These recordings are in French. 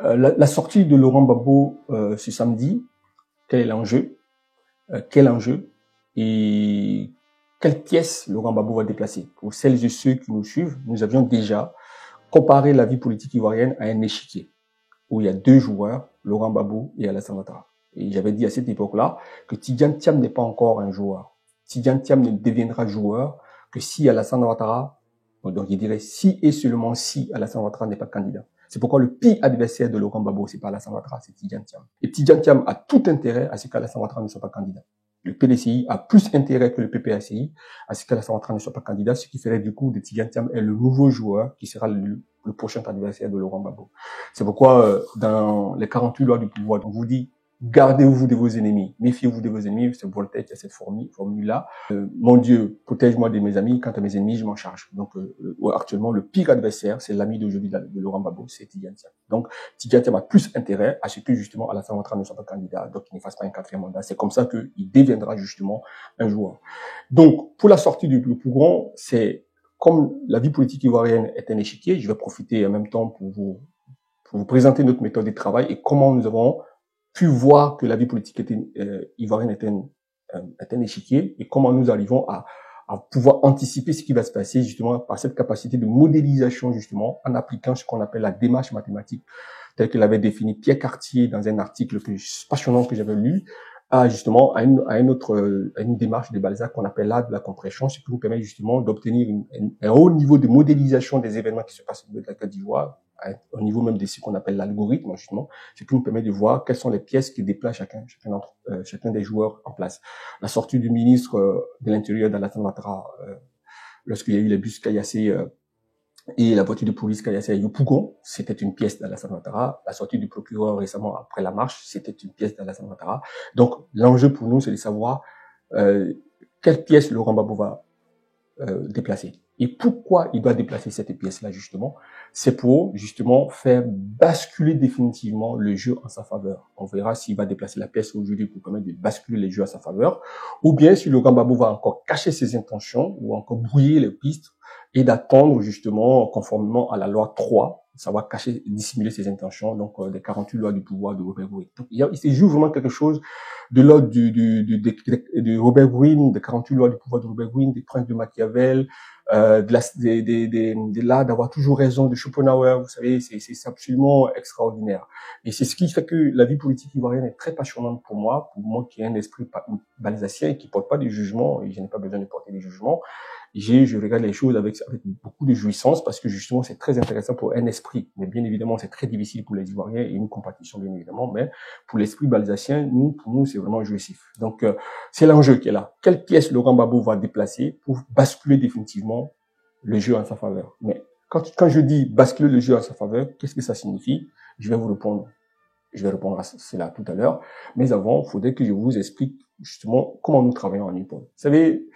La sortie de Laurent Gbagbo ce samedi, quel est l'enjeu? Quel enjeu? Et quelle pièce Laurent Gbagbo va déplacer? Pour celles et ceux qui nous suivent, nous avions déjà comparé la vie politique ivoirienne à un échiquier où il y a deux joueurs, Laurent Gbagbo et Alassane Ouattara. Et j'avais dit à cette époque-là que Tidjane Thiam n'est pas encore un joueur. Tidjane Thiam ne deviendra joueur que si Alassane Ouattara, donc je dirais si et seulement si Alassane Ouattara n'est pas candidat. C'est pourquoi le pire adversaire de Laurent Gbagbo, c'est pas Alassane Ouattara, c'est Tidjane Thiam. Et Tidjane Thiam a tout intérêt à ce qu'Alassane Ouattara ne soit pas candidat. Le PDCI a plus intérêt que le PPACI à ce qu'Alassane Ouattara ne soit pas candidat, ce qui ferait du coup de Tidjane Thiam est le nouveau joueur qui sera le prochain adversaire de Laurent Gbagbo. C'est pourquoi dans les 48 lois du pouvoir, on vous dit gardez-vous de vos ennemis, méfiez-vous de vos ennemis. C'est Voltaire qui a cette formule-là. Mon Dieu, protège-moi de mes amis. Quant à mes ennemis, je m'en charge. Donc actuellement, le pire adversaire, c'est l'ami d'aujourd'hui de Laurent Gbagbo, c'est Tidjane Thiam. Donc Tidjane Thiam a plus intérêt à ce que justement Alassane Ouattara ne soit pas candidat, donc il ne fasse pas un quatrième mandat. C'est comme ça qu'il deviendra justement un joueur. Donc pour la sortie du plus grand, c'est comme la vie politique ivoirienne est un échiquier, je vais profiter en même temps pour vous présenter notre méthode de travail et comment nous avons pu voir que la vie politique ivoirienne est un échiquier et comment nous arrivons à pouvoir anticiper ce qui va se passer justement par cette capacité de modélisation justement en appliquant ce qu'on appelle la démarche mathématique telle que l'avait défini Pierre Cartier dans un article passionnant que j'avais lu, justement à une démarche de Balzac qu'on appelle l'art de la compression, ce qui nous permet justement d'obtenir un haut niveau de modélisation des événements qui se passent dans la Côte d'Ivoire, au niveau même de ce qu'on appelle l'algorithme justement, ce qui nous permet de voir quelles sont les pièces qui déplacent chacun des joueurs en place. La sortie du ministre de l'Intérieur d'Alassane Ouattara, lorsqu'il y a eu les bus caillassés et la voiture de police caillassée à Yopougon, c'était une pièce d'Alassane Ouattara. La sortie du procureur récemment après la marche, c'était une pièce d'Alassane Ouattara. Donc l'enjeu pour nous, c'est de savoir quelle pièce Laurent Gbagbo va déplacer. Et pourquoi il doit déplacer cette pièce-là, justement? C'est pour, justement, faire basculer définitivement le jeu en sa faveur. On verra s'il va déplacer la pièce aujourd'hui pour permettre de basculer les jeux à sa faveur, ou bien si Laurent Gbagbo va encore cacher ses intentions, ou encore brouiller les pistes, et d'attendre, justement, conformément à la loi 3, ça va cacher, dissimuler ses intentions, donc des 48 lois du pouvoir de Robert Greene. Donc il se joue vraiment quelque chose de l'ordre de Robert Greene, des 48 lois du pouvoir de Robert Greene, des princes de Machiavel, de l'art d'avoir toujours raison de Schopenhauer, vous savez, c'est absolument extraordinaire. Et c'est ce qui fait que la vie politique ivoirienne est très passionnante pour moi qui ai un esprit balzacien et qui porte pas de jugement, et je n'ai pas besoin de porter des jugements. Je regarde les choses avec beaucoup de jouissance parce que justement c'est très intéressant pour un esprit. Mais bien évidemment c'est très difficile pour les Ivoiriens et une compétition bien évidemment. Mais pour l'esprit balzacien, pour nous c'est vraiment jouissif. Donc c'est l'enjeu qui est là. Quelle pièce Laurent Gbagbo va déplacer pour basculer définitivement le jeu en sa faveur? Mais quand je dis basculer le jeu en sa faveur, qu'est-ce que ça signifie? Je vais vous répondre. Je vais répondre à cela tout à l'heure. Mais avant, il faudrait que je vous explique justement comment nous travaillons en Nipon. Vous savez,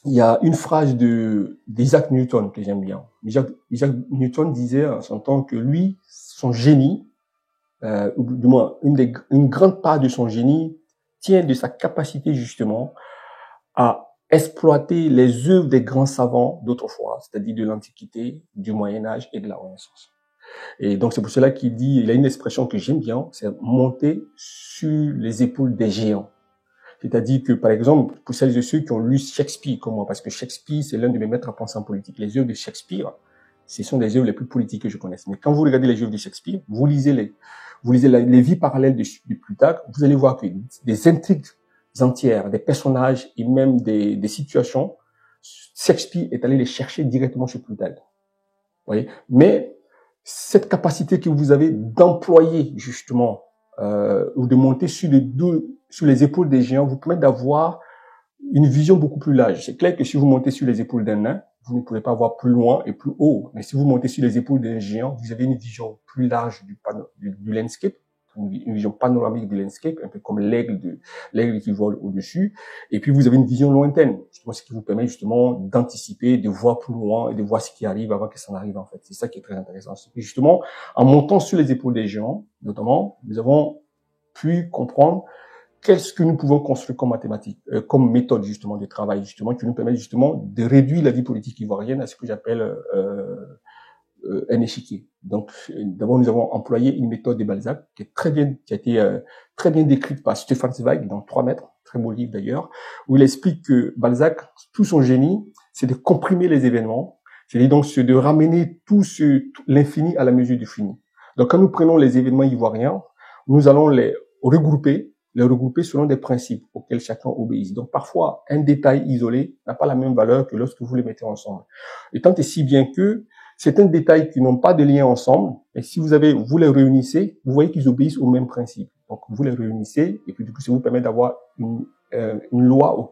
il y a une phrase d'Isaac Newton que j'aime bien. Isaac Newton disait en son temps que lui, son génie, ou du moins une grande part de son génie tient de sa capacité justement à exploiter les œuvres des grands savants d'autrefois, c'est-à-dire de l'Antiquité, du Moyen-Âge et de la Renaissance. Et donc c'est pour cela qu'il dit, il a une expression que j'aime bien, c'est monter sur les épaules des géants. C'est-à-dire que, par exemple, pour celles et ceux qui ont lu Shakespeare comme moi, parce que Shakespeare, c'est l'un de mes maîtres à penser en politique. Les œuvres de Shakespeare, ce sont des œuvres les plus politiques que je connaisse. Mais quand vous regardez les œuvres de Shakespeare, vous lisez les vies parallèles de Plutarque, vous allez voir que des intrigues entières, des personnages et même des situations, Shakespeare est allé les chercher directement chez Plutarque. Vous voyez? Mais cette capacité que vous avez d'employer justement ou de monter sur les épaules des géants vous permet d'avoir une vision beaucoup plus large. C'est clair que si vous montez sur les épaules d'un nain, vous ne pourrez pas voir plus loin et plus haut. Mais si vous montez sur les épaules d'un géant, vous avez une vision plus large du landscape, une vision panoramique du landscape, un peu comme l'aigle qui vole au-dessus. Et puis vous avez une vision lointaine, justement, ce qui vous permet justement d'anticiper, de voir plus loin et de voir ce qui arrive avant que ça n'arrive en fait. C'est ça qui est très intéressant. Et justement, en montant sur les épaules des géants, notamment, nous avons pu comprendre qu'est-ce que nous pouvons construire comme mathématiques, comme méthode justement de travail, justement, qui nous permet justement de réduire la vie politique ivoirienne à ce que j'appelle un échiquier. Donc, d'abord, nous avons employé une méthode de Balzac qui a été très bien décrite par Stefan Zweig dans 3 mètres, très beau livre d'ailleurs, où il explique que Balzac, tout son génie, c'est de comprimer les événements, c'est donc de ramener tout l'infini à la mesure du fini. Donc, quand nous prenons les événements ivoiriens, nous allons les regrouper selon des principes auxquels chacun obéit. Donc, parfois, un détail isolé n'a pas la même valeur que lorsque vous les mettez ensemble. Et tant et si bien que certains détails qui n'ont pas de lien ensemble, et si vous les réunissez, vous voyez qu'ils obéissent au même principe. Donc, vous les réunissez, et puis du coup, ça vous permet d'avoir une loi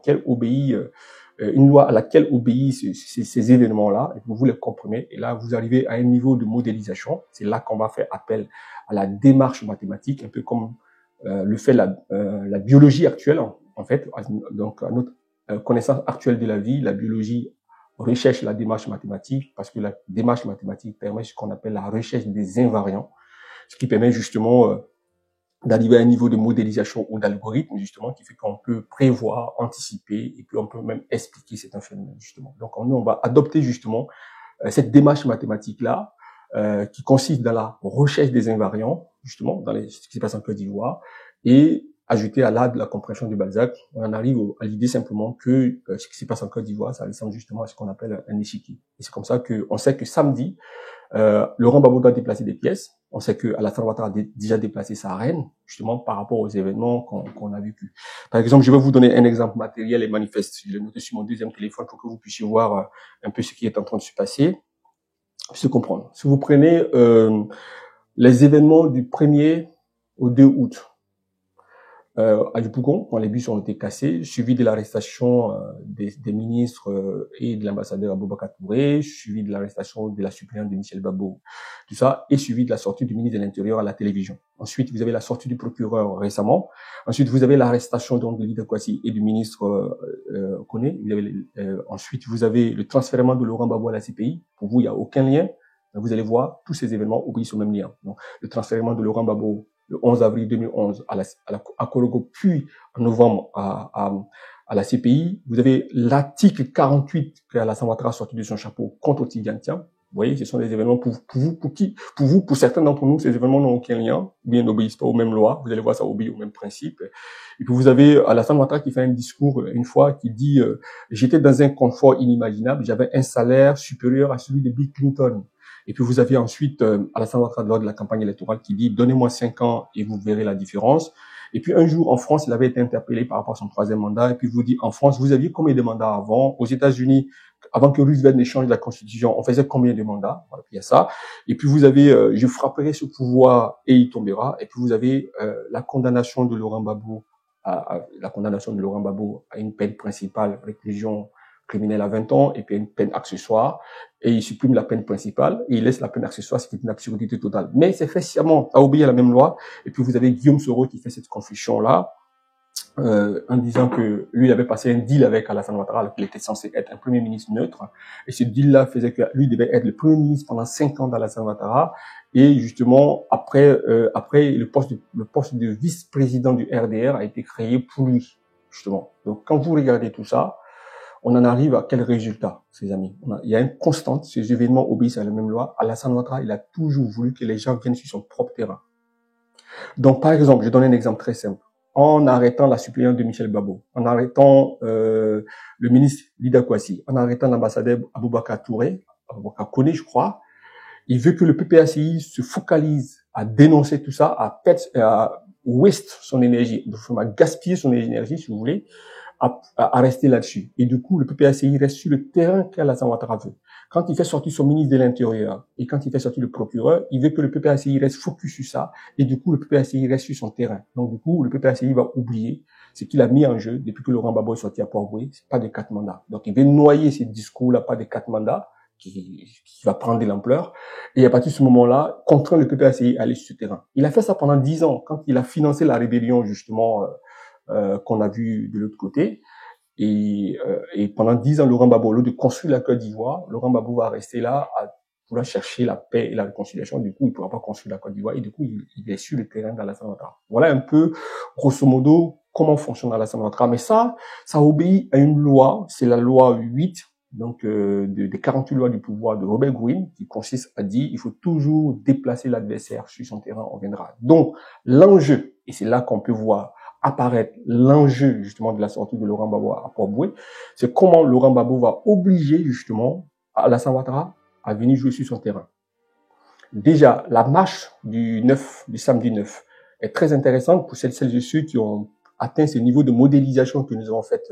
une loi à laquelle obéissent ces événements-là, et vous les comprenez, et là, vous arrivez à un niveau de modélisation. C'est là qu'on va faire appel à la démarche mathématique, un peu comme le fait la biologie actuelle, en fait. Donc, à notre connaissance actuelle de la vie, la biologie recherche la démarche mathématique, parce que la démarche mathématique permet ce qu'on appelle la recherche des invariants, ce qui permet justement d'arriver à un niveau de modélisation ou d'algorithme, justement, qui fait qu'on peut prévoir, anticiper, et puis on peut même expliquer certains phénomènes, justement. Donc, nous, on va adopter justement cette démarche mathématique-là, qui consiste dans la recherche des invariants, justement, dans ce qui se passe en Côte d'Ivoire, et ajouter à l'art de la compréhension de Balzac, on en arrive à l'idée simplement que ce qui se passe en Côte d'Ivoire, ça ressemble justement à ce qu'on appelle un échiquier. Et c'est comme ça qu'on sait que samedi, Laurent Gbagbo doit déplacer des pièces. On sait que Alassane Ouattara a déjà déplacé sa reine, justement par rapport aux événements qu'on a vécus. Par exemple, je vais vous donner un exemple matériel et manifeste. Je l'ai noté sur mon deuxième téléphone pour que vous puissiez voir un peu ce qui est en train de se passer. Se comprendre. Si vous prenez les événements du 1er au 2 août, à Yopougon, quand les bus ont été cassés, suivi de l'arrestation des ministres et de l'ambassadeur Aboubacar Touré, suivi de l'arrestation de la suppléante de Michel Babo, tout ça, et suivi de la sortie du ministre de l'Intérieur à la télévision. Ensuite, vous avez la sortie du procureur récemment. Ensuite, vous avez l'arrestation donc de Lida Kwasi et du ministre Koné. Ensuite, vous avez le transfèrement de Laurent Gbagbo à la CPI. Pour vous, il n'y a aucun lien. Vous allez voir, tous ces événements obéissent au même lien. Donc, le transfèrement de Laurent Gbagbo le 11 avril 2011 à Korogo, puis en novembre à la CPI. Vous avez l'article 48 que Alassane Ouattara a sorti de son chapeau contre Tidiane. Vous voyez, ce sont des événements pour certains d'entre nous, ces événements n'ont aucun lien, bien n'obéissent pas aux mêmes lois. Vous allez voir, ça obéit aux mêmes principes. Et puis vous avez Alassane Ouattara qui fait un discours une fois qui dit j'étais dans un confort inimaginable, j'avais un salaire supérieur à celui de Bill Clinton. Et puis vous avez ensuite Alassane Ouattara lors de la campagne électorale qui dit « Donnez-moi 5 ans et vous verrez la différence ». Et puis un jour en France, il avait été interpellé par rapport à son 3e mandat. Et puis vous dit « En France, vous aviez combien de mandats avant ?» Aux États-Unis, avant que Roosevelt ne change la Constitution, on faisait combien de mandats? Voilà, puis il y a ça. Et puis vous avez « Je frapperai ce pouvoir et il tombera ». Et puis vous avez la condamnation de Laurent Gbagbo à une peine principale, réclusion criminel à 20 ans, et puis une peine accessoire, et il supprime la peine principale, et il laisse la peine accessoire, ce qui est une absurdité totale. Mais c'est fait sciemment, à obéir à la même loi, et puis vous avez Guillaume Soro qui fait cette confession-là, en disant que lui, il avait passé un deal avec Alassane Ouattara, alors qu'il était censé être un premier ministre neutre, et ce deal-là faisait que lui devait être le premier ministre pendant 5 ans d'Alassane Ouattara, et justement, après le poste de vice-président du RDR a été créé pour lui, justement. Donc, quand vous regardez tout ça, on en arrive à quel résultat, ces amis? Il y a une constante, ces événements obéissent à la même loi. Alassane Ouattara, il a toujours voulu que les gens viennent sur son propre terrain. Donc, par exemple, je donne un exemple très simple. En arrêtant la suppléante de Michel Babo, en arrêtant le ministre Lida Kwasi, en arrêtant l'ambassadeur Aboubacar Touré, Aboubacar Koné, je crois, il veut que le PPACI se focalise à dénoncer tout ça, à waste son énergie, à gaspiller son énergie, si vous voulez, à rester là-dessus. Et du coup, le PPACI reste sur le terrain qu'Alassane Ouattara veut. Quand il fait sortir son ministre de l'Intérieur et quand il fait sortir le procureur, il veut que le PPACI reste focus sur ça. Et du coup, le PPACI reste sur son terrain. Donc, du coup, le PPACI va oublier ce qu'il a mis en jeu depuis que Laurent Gbagbo est sorti à Port-Boué. C'est pas de 4 mandats. Donc, il veut noyer ces discours-là, pas de 4 mandats, qui va prendre de l'ampleur. Et à partir de ce moment-là, contraindre le PPACI à aller sur ce terrain. Il a fait ça pendant 10 ans, quand il a financé la rébellion, justement, qu'on a vu de l'autre côté. Et pendant 10 ans, Laurent Gbagbo, au lieu de construire la Côte d'Ivoire, Laurent Gbagbo va rester là à vouloir chercher la paix et la réconciliation. Du coup, il ne pourra pas construire la Côte d'Ivoire. Et du coup, il est sur le terrain d'Alassane Ouattara. Voilà un peu, grosso modo, comment fonctionne Alassane Ouattara. Mais ça obéit à une loi. C'est la loi 8 donc des 48 lois du pouvoir de Robert Greene, qui consiste à dire il faut toujours déplacer l'adversaire sur son terrain, on viendra. Donc l'enjeu, et c'est là qu'on peut voir apparaître l'enjeu justement de la sortie de Laurent Gbagbo à Port-Boué, c'est comment Laurent Gbagbo va obliger justement Alassane Ouattara à venir jouer sur son terrain. Déjà, la marche du samedi 9, est très intéressante pour celles et ceux qui ont atteint ce niveau de modélisation que nous avons fait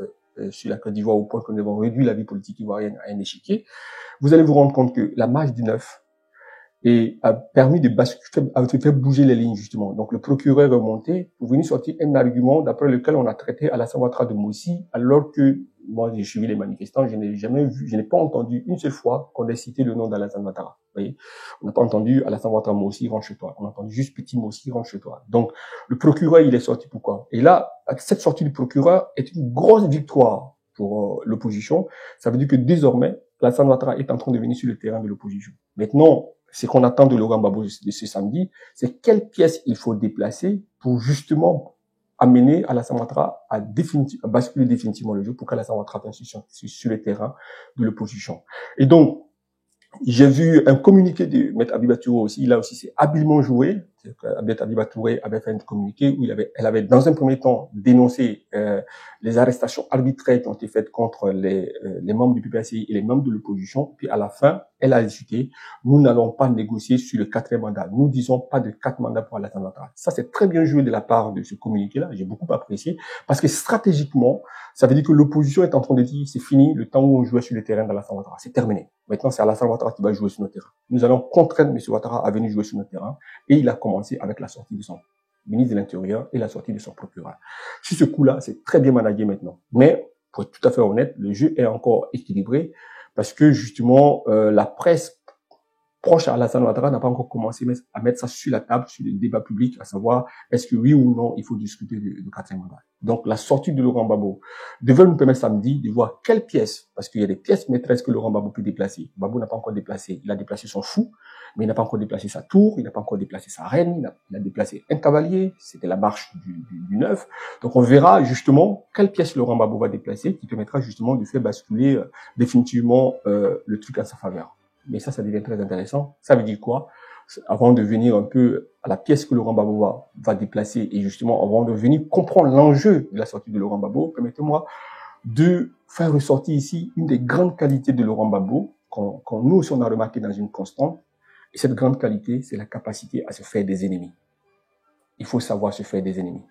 sur la Côte d'Ivoire, au point que nous avons réduit la vie politique ivoirienne à un échiquier. Vous allez vous rendre compte que la marche du 9 a permis de faire bouger les lignes, justement. Donc, le procureur est monté pour venir sortir un argument d'après lequel on a traité Alassane Ouattara de Mossi, alors que moi, j'ai suivi les manifestants, je n'ai pas entendu une seule fois qu'on ait cité le nom d'Alassane Ouattara. Vous voyez, on n'a pas entendu Alassane Ouattara Mossi, rentre chez toi. On a entendu juste Petit Mossi, rentre chez toi. Donc, le procureur, il est sorti pourquoi? Et là, cette sortie du procureur est une grosse victoire pour l'opposition. Ça veut dire que désormais, Alassane Ouattara est en train de venir sur le terrain de l'opposition. Maintenant, ce qu'on attend de Laurent Gbagbo de ce samedi, c'est quelle pièce il faut déplacer pour justement amener Alassane Ouattara à basculer définitivement le jeu pour qu'Alassane Ouattara vienne sur le terrain de l'opposition. Et donc, j'ai vu un communiqué de Maître Abiba Touré aussi. Là aussi, c'est habilement joué. Maître Abiba Touré avait fait un communiqué où elle avait dans un premier temps dénoncé les arrestations arbitraires qui ont été faites contre les membres du PPACI et les membres de l'opposition. Puis à la fin, elle a discuté. Nous n'allons pas négocier sur le 4e mandat. Nous disons pas de 4 mandats pour Alassane Ouattara. Ça, c'est très bien joué de la part de ce communiqué-là. J'ai beaucoup apprécié parce que stratégiquement, ça veut dire que l'opposition est en train de dire c'est fini, le temps où on jouait sur le terrain d'Alassane Ouattara, c'est terminé. Maintenant, c'est Alassane Ouattara qui va jouer sur notre terrain. Nous allons contraindre M. Ouattara à venir jouer sur notre terrain. Et il a commencé avec la sortie de son ministre de l'Intérieur et la sortie de son procureur. Sur ce coup-là, c'est très bien managé maintenant. Mais, pour être tout à fait honnête, le jeu est encore équilibré parce que justement, la presse proche à Alassane Ouattara n'a pas encore commencé à mettre ça sur la table, sur le débat public, à savoir est-ce que oui ou non il faut discuter de 4e mandat. Donc la sortie de Laurent Gbagbo devait nous permettre samedi de voir quelles pièces, parce qu'il y a des pièces maîtresses que Laurent Gbagbo peut déplacer. Gbagbo n'a pas encore déplacé, il a déplacé son fou, mais il n'a pas encore déplacé sa tour, il n'a pas encore déplacé sa reine, il a déplacé un cavalier, c'était la marche du 9. Donc on verra justement quelles pièces Laurent Gbagbo va déplacer qui permettra justement de faire basculer définitivement le truc à sa faveur. Mais ça devient très intéressant. Ça veut dire quoi? Avant de venir un peu à la pièce que Laurent Gbagbo va déplacer et justement avant de venir comprendre l'enjeu de la sortie de Laurent Gbagbo, permettez-moi de faire ressortir ici une des grandes qualités de Laurent Gbagbo qu'on nous aussi on a remarqué dans une constante. Et cette grande qualité, c'est la capacité à se faire des ennemis. Il faut savoir se faire des ennemis.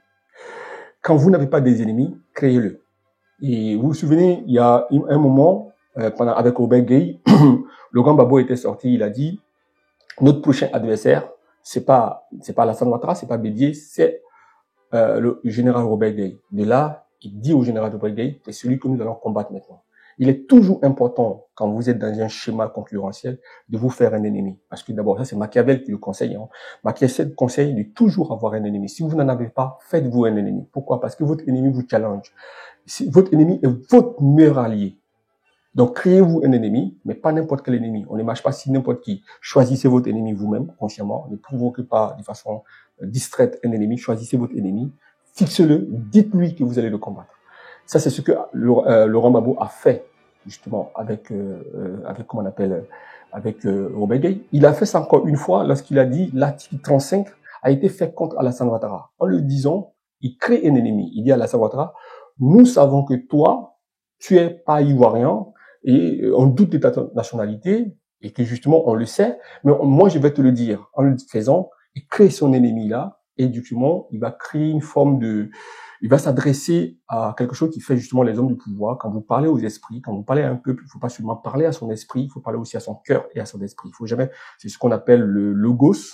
Quand vous n'avez pas des ennemis, créez-le. Et vous vous souvenez, il y a un moment, avec Robert Gueye, Laurent Gbagbo était sorti, il a dit notre prochain adversaire, c'est pas Alassane Ouattara, c'est pas Bédié, c'est le général Robert Gueye. De là, il dit au général Robert Gueye, c'est celui que nous allons combattre maintenant. Il est toujours important, quand vous êtes dans un schéma concurrentiel, de vous faire un ennemi. Parce que d'abord, ça c'est Machiavel qui le conseille. Machiavel conseille de toujours avoir un ennemi. Si vous n'en avez pas, faites-vous un ennemi. Pourquoi? Parce que votre ennemi vous challenge. Votre ennemi est votre meilleur allié. Donc, créez-vous un ennemi, mais pas n'importe quel ennemi. On ne marche pas si n'importe qui. Choisissez votre ennemi vous-même, consciemment. Ne provoquez pas de façon distraite un ennemi. Choisissez votre ennemi. Fixez-le. Dites-lui que vous allez le combattre. Ça, c'est ce que Laurent Gbagbo a fait, justement, avec Robert Gueye. Il a fait ça encore une fois lorsqu'il a dit l'article 35 a été fait contre Alassane Ouattara. En le disant, il crée un ennemi. Il dit à Alassane Ouattara, nous savons que toi, tu es pas ivoirien, et on doute de ta nationalité, et que justement on le sait, mais moi je vais te le dire, en le faisant, il crée son ennemi là, et justement il va créer une forme il va s'adresser à quelque chose qui fait justement les hommes du pouvoir. Quand vous parlez aux esprits, quand vous parlez à un peuple, il faut pas seulement parler à son esprit, il faut parler aussi à son cœur et à son esprit. Il faut jamais, c'est ce qu'on appelle le logos,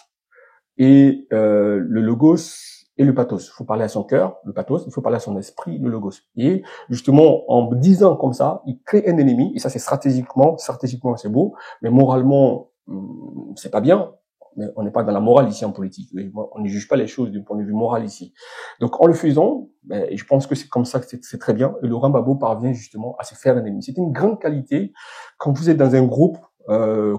et le logos et le pathos. Il faut parler à son cœur, le pathos, il faut parler à son esprit, le logos. Et justement, en disant comme ça, il crée un ennemi, et ça c'est stratégiquement c'est beau, mais moralement, c'est pas bien. Mais on n'est pas dans la morale ici en politique. On ne juge pas les choses du point de vue moral ici. Donc en le faisant, je pense que c'est comme ça que c'est très bien. Et Laurent Gbagbo parvient justement à se faire un ennemi. C'est une grande qualité quand vous êtes dans un groupe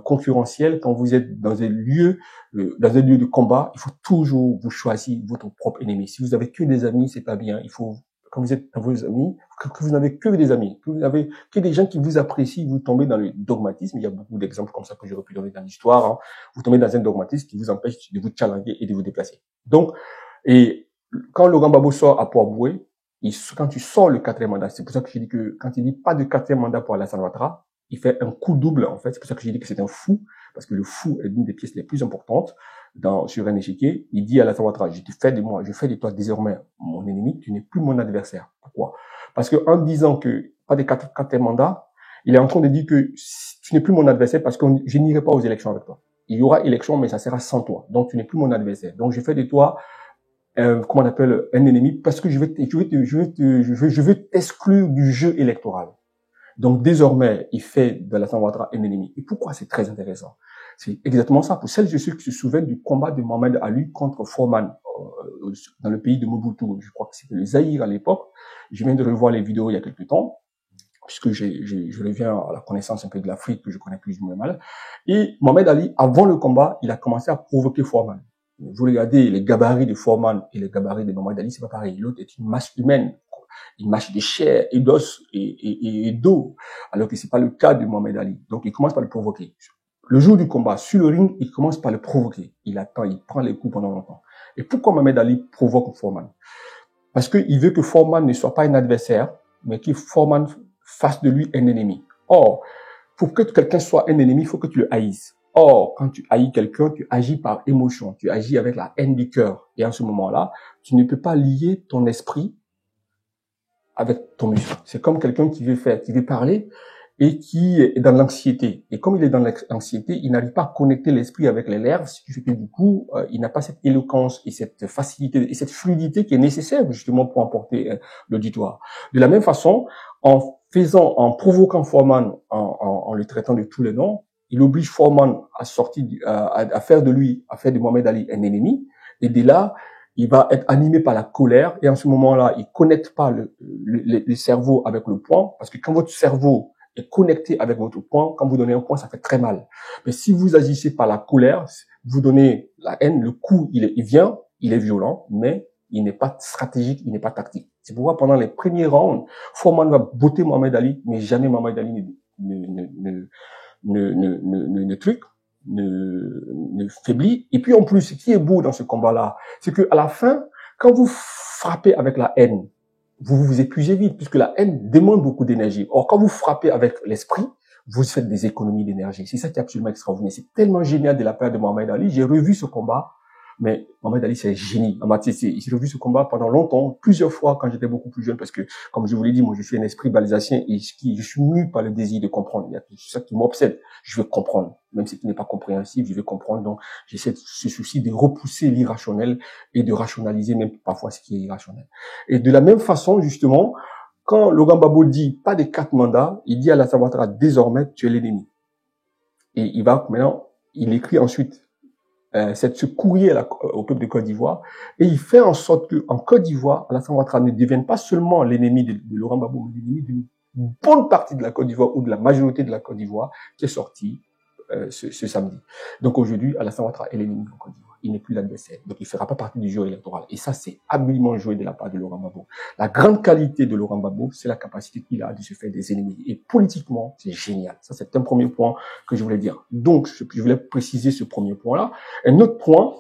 concurrentiel, quand vous êtes dans un lieu de combat, il faut toujours vous choisir votre propre ennemi. Si vous avez que des amis, c'est pas bien. Il faut quand vous êtes dans vos amis, que vous n'avez que des amis, que vous n'avez que des gens qui vous apprécient, vous tombez dans le dogmatisme. Il y a beaucoup d'exemples comme ça que j'aurais pu donner dans l'histoire. Hein. Vous tombez dans un dogmatisme qui vous empêche de vous challenger et de vous déplacer. Donc, et quand Laurent Gbagbo sort à Port-Boué, quand tu sors le quatrième mandat, c'est pour ça que je dis que quand il dit pas de quatrième mandat pour Alassane Ouattara, il fait un coup double, en fait. C'est pour ça que je dis que c'est un fou, parce que le fou est l'une des pièces les plus importantes sur un échiquier. Il dit à Alassane Ouattara, je fais de toi désormais mon ennemi, tu n'es plus mon adversaire. Pourquoi? Parce que en disant que pas de quatrième mandat, il est en train de dire que tu n'es plus mon adversaire parce que je n'irai pas aux élections avec toi. Il y aura élection, mais ça sera sans toi. Donc tu n'es plus mon adversaire. Donc je fais de toi comment on appelle un ennemi parce que je veux t'exclure du jeu électoral. Donc désormais, il fait de Alassane Ouattara un ennemi. Et pourquoi c'est très intéressant? C'est exactement ça. Pour celles et ceux qui se souviennent du combat de Mohamed Ali contre Foreman dans le pays de Mobutu, je crois que c'était le Zaïre à l'époque. Je viens de revoir les vidéos il y a quelques temps, puisque je reviens à la connaissance un peu de l'Afrique que je connais plus ou moins mal. Et Mohamed Ali, avant le combat, il a commencé à provoquer Foreman. Vous regardez les gabarits de Foreman et les gabarits de Mohamed Ali, c'est pas pareil. L'autre est une masse humaine, une masse de chair et d'os et d'eau, alors que c'est pas le cas de Mohamed Ali. Donc il commence par le provoquer. Le jour du combat, sur le ring, il commence par le provoquer. Il attend, il prend les coups pendant longtemps. Et pourquoi Mohamed Ali provoque Foreman? Parce qu'il veut que Foreman ne soit pas un adversaire, mais que Foreman fasse de lui un ennemi. Or, pour que quelqu'un soit un ennemi, il faut que tu le haïsses. Or, quand tu haïs quelqu'un, tu agis par émotion, tu agis avec la haine du cœur. Et en ce moment-là, tu ne peux pas lier ton esprit avec ton muscle. C'est comme quelqu'un qui veut parler et qui est dans l'anxiété. Et comme il est dans l'anxiété, il n'arrive pas à connecter l'esprit avec les lèvres, ce qui fait que du coup, il n'a pas cette éloquence et cette facilité et cette fluidité qui est nécessaire justement pour emporter l'auditoire. De la même façon, en provoquant Foreman, en le traitant de tous les noms, il oblige Foreman à faire de Mohamed Ali un ennemi. Et dès là, il va être animé par la colère. Et en ce moment-là, il connecte pas le cerveau avec le poing, parce que quand votre cerveau est connecté avec votre poing, quand vous donnez un poing, ça fait très mal. Mais si vous agissez par la colère, vous donnez la haine, le coup, il est violent, mais il n'est pas stratégique, il n'est pas tactique. C'est pourquoi pendant les premiers rounds, Foreman va botter Mohamed Ali, mais jamais Mohamed Ali ne faiblit. Et puis en plus, ce qui est beau dans ce combat-là, c'est que à la fin, quand vous frappez avec la haine, vous vous épuisez vite, puisque la haine demande beaucoup d'énergie. Or, quand vous frappez avec l'esprit, vous faites des économies d'énergie. C'est ça qui est absolument extraordinaire. C'est tellement génial de la part de Mohamed Ali. J'ai revu ce combat, mais Mohamed Ali, c'est un génie. J'ai revu ce combat pendant longtemps, plusieurs fois quand j'étais beaucoup plus jeune, parce que, comme je vous l'ai dit, moi, je suis un esprit balsacien et je suis mu par le désir de comprendre. C'est ça qui m'obsède. Je veux comprendre. Même si ce n'est pas compréhensible, je veux comprendre. Donc, j'essaie ce souci de repousser l'irrationnel et de rationaliser même parfois ce qui est irrationnel. Et de la même façon, justement, quand Laurent Gbagbo dit pas de 4 mandats, il dit à Alassane Ouattara, désormais, tu es l'ennemi. Et il écrit ensuite ce courrier au peuple de Côte d'Ivoire, et il fait en sorte que en Côte d'Ivoire, Alassane Ouattara ne devienne pas seulement l'ennemi de Laurent Gbagbo, mais l'ennemi d'une bonne partie de la Côte d'Ivoire ou de la majorité de la Côte d'Ivoire qui est sortie ce samedi. Donc aujourd'hui, Alassane Ouattara est l'ennemi de la Côte d'Ivoire. Il n'est plus l'adversaire. Donc il ne fera pas partie du jeu électoral. Et ça, c'est habilement joué de la part de Laurent Gbagbo. La grande qualité de Laurent Gbagbo, c'est la capacité qu'il a de se faire des ennemis. Et politiquement, c'est génial. Ça, c'est un premier point que je voulais dire. Donc, je voulais préciser ce premier point-là. Un autre point,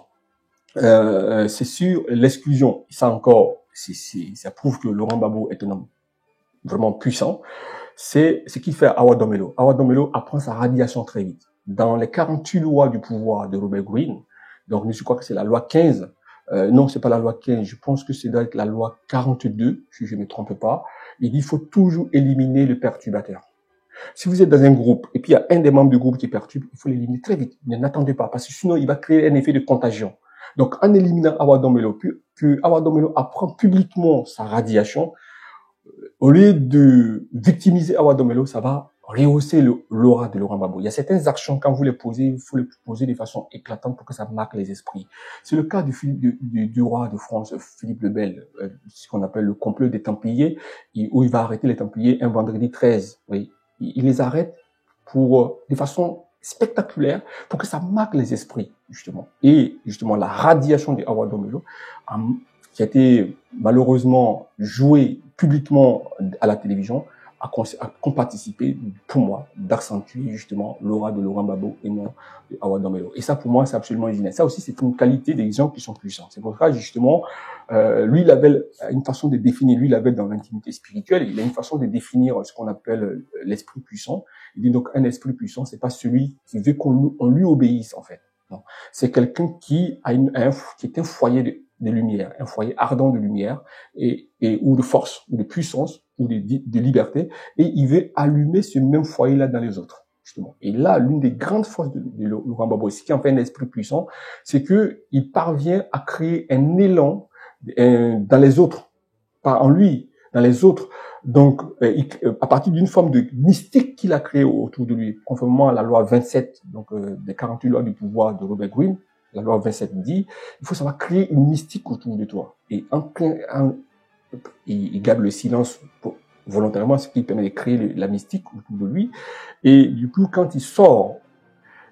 c'est sur l'exclusion. Ça encore, ça prouve que Laurent Gbagbo est un homme vraiment puissant. C'est ce qu'il fait à Awa Domelo. Awa Domelo apprend sa radiation très vite. Dans les 48 lois du pouvoir de Robert Greene, donc je crois que c'est la loi 15, non, c'est pas la loi 15, je pense que c'est la loi 42, si je ne me trompe pas, il dit qu'il faut toujours éliminer le perturbateur. Si vous êtes dans un groupe, et puis il y a un des membres du groupe qui perturbe, il faut l'éliminer très vite, n'attendez pas, parce que sinon il va créer un effet de contagion. Donc en éliminant Awa Domelo, que Awa Domelo apprend publiquement sa radiation, au lieu de victimiser Awa Domelo, ça va rehausser l'aura de Laurent Gbagbo. Il y a certaines actions, quand vous les posez, il faut les poser de façon éclatante pour que ça marque les esprits. C'est le cas du roi de France, Philippe le Bel, ce qu'on appelle le complot des Templiers, où il va arrêter les Templiers un vendredi 13. Oui. Il les arrête de façon spectaculaire pour que ça marque les esprits, justement. Et justement, la radiation de Awa Domelo, qui a été malheureusement jouée publiquement à la télévision a participé, pour moi, d'accentuer justement l'aura de Laurent Gbagbo et non de Awa Dombello. Et ça, pour moi, c'est absolument original. Ça aussi, c'est une qualité des gens qui sont puissants. C'est pour ça, justement, lui, il avait une façon de définir, lui, il avait dans l'intimité spirituelle, il a une façon de définir ce qu'on appelle l'esprit puissant. Il dit donc, un esprit puissant, c'est pas celui qui veut qu'on lui obéisse, en fait. Non. C'est quelqu'un qui qui est un foyer de lumière, un foyer ardent de lumière ou de force, ou de puissance, ou de liberté, et il veut allumer ce même foyer-là dans les autres, justement. Et là, l'une des grandes forces de Laurent Gbagbo, ce qui en fait un esprit puissant, c'est que il parvient à créer un élan dans les autres, pas en lui, dans les autres. Donc, à partir d'une forme de mystique qu'il a créée autour de lui, conformément à la loi 27, donc des 48 lois du pouvoir de Robert Greene, la loi 27 dit, il faut savoir créer une mystique autour de toi. Et il garde le silence volontairement, ce qui permet de créer la mystique autour de lui. Et du coup, quand il sort,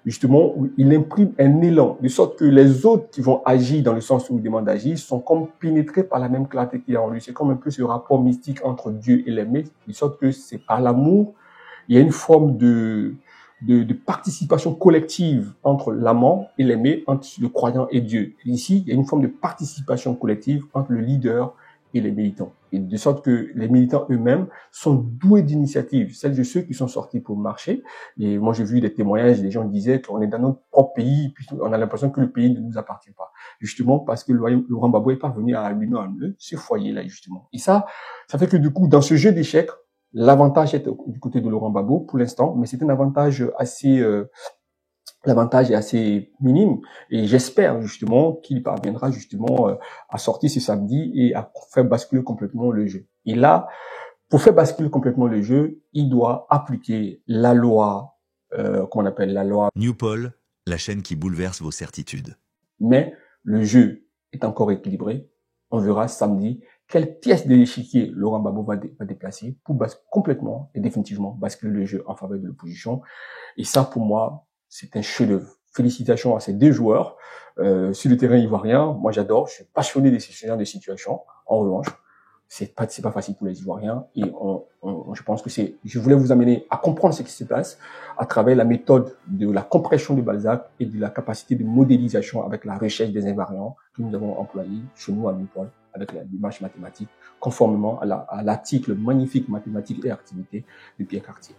justement, il imprime un élan, de sorte que les autres qui vont agir dans le sens où il demande d'agir sont comme pénétrés par la même clarté qu'il y a en lui. C'est comme un peu ce rapport mystique entre Dieu et l'aimé, de sorte que c'est par l'amour, il y a une forme de participation collective entre l'amant et l'aimé, entre le croyant et Dieu. Ici, il y a une forme de participation collective entre le leader et les militants. Et de sorte que les militants eux-mêmes sont doués d'initiative. Celles de ceux qui sont sortis pour marcher. Et moi, j'ai vu des témoignages, des gens disaient qu'on est dans notre propre pays, puis on a l'impression que le pays ne nous appartient pas. Justement, parce que Laurent Gbagbo est parvenu à allumer en eux ce foyer-là, justement. Et ça fait que du coup, dans ce jeu d'échecs, l'avantage est du côté de Laurent Gbagbo pour l'instant, mais c'est un avantage l'avantage est assez minime et j'espère justement qu'il parviendra justement à sortir ce samedi et à faire basculer complètement le jeu. Et là, pour faire basculer complètement le jeu, il doit appliquer la loi, qu'on appelle la loi Newpol, la chaîne qui bouleverse vos certitudes. Mais le jeu est encore équilibré. On verra samedi quelle pièce de l'échiquier Laurent Gbagbo va déplacer pour complètement et définitivement basculer le jeu en faveur de l'opposition. Et ça, pour moi, c'est un chef-d'œuvre. Félicitations à ces deux joueurs. Sur le terrain ivoirien, moi j'adore, je suis passionné de ce genre de situation. En revanche, c'est pas facile pour les Ivoiriens et je pense que je voulais vous amener à comprendre ce qui se passe à travers la méthode de la compression de Balzac et de la capacité de modélisation avec la recherche des invariants que nous avons employé chez nous à Newpol avec la démarche mathématique conformément à l'article magnifique Mathématiques et activités de Pierre Cartier.